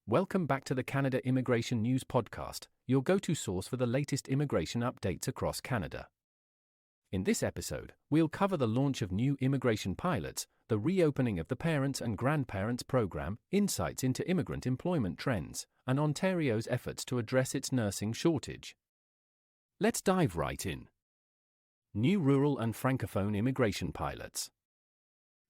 Welcome back to the Canada Immigration News Podcast, your go-to source for the latest immigration updates across Canada. In this episode, we'll cover the launch of new immigration pilots, the reopening of the Parents and Grandparents Program, insights into immigrant employment trends, and Ontario's efforts to address its nursing shortage. Let's dive right in. New rural and Francophone immigration pilots.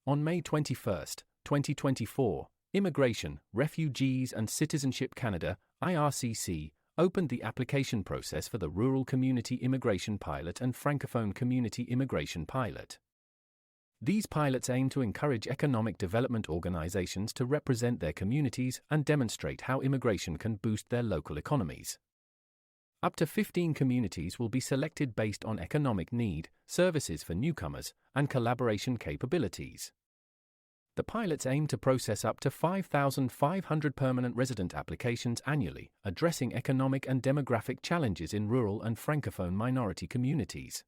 On May 21, 2024, Immigration, Refugees and Citizenship Canada, IRCC, opened the application process for the Rural Community Immigration Pilot and Francophone Community Immigration Pilot. These pilots aim to encourage economic development organizations to represent their communities and demonstrate how immigration can boost their local economies. Up to 15 communities will be selected based on economic need, services for newcomers, and collaboration capabilities. The pilots aim to process up to 5,500 permanent resident applications annually, addressing economic and demographic challenges in rural and Francophone minority communities.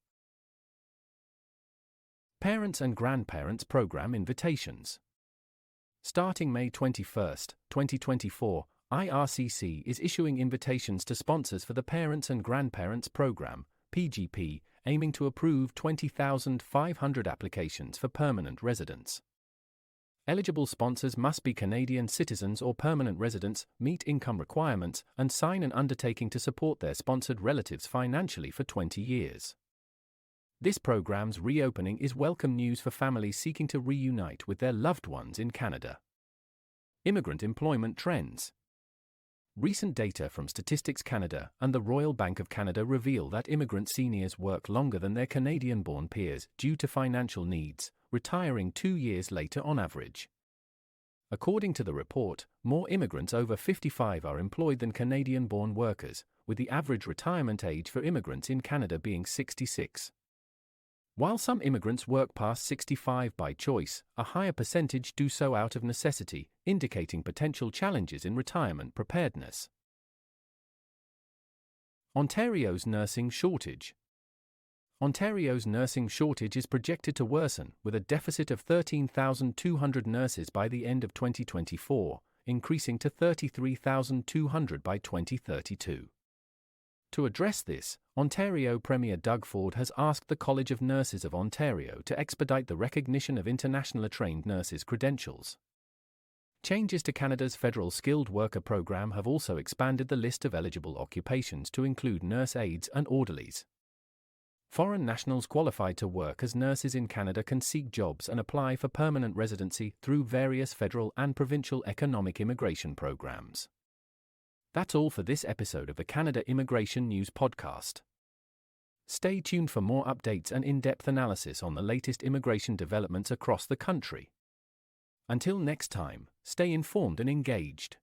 Parents and Grandparents Program invitations. Starting May 21, 2024, IRCC is issuing invitations to sponsors for the Parents and Grandparents Program, PGP, aiming to approve 20,500 applications for permanent residents. Eligible sponsors must be Canadian citizens or permanent residents, meet income requirements, and sign an undertaking to support their sponsored relatives financially for 20 years. This program's reopening is welcome news for families seeking to reunite with their loved ones in Canada. Immigrant employment trends. Recent data from Statistics Canada and the Royal Bank of Canada reveal that immigrant seniors work longer than their Canadian-born peers due to financial needs, retiring 2 years later on average. According to the report, more immigrants over 55 are employed than Canadian-born workers, with the average retirement age for immigrants in Canada being 66. While some immigrants work past 65 by choice, a higher percentage do so out of necessity, indicating potential challenges in retirement preparedness. Ontario's nursing shortage. Ontario's nursing shortage is projected to worsen, with a deficit of 13,200 nurses by the end of 2024, increasing to 33,200 by 2032. To address this, Ontario Premier Doug Ford has asked the College of Nurses of Ontario to expedite the recognition of internationally trained nurses' credentials. Changes to Canada's Federal Skilled Worker Program have also expanded the list of eligible occupations to include nurse aides and orderlies. Foreign nationals qualified to work as nurses in Canada can seek jobs and apply for permanent residency through various federal and provincial economic immigration programs. That's all for this episode of the Canada Immigration News Podcast. Stay tuned for more updates and in-depth analysis on the latest immigration developments across the country. Until next time, stay informed and engaged.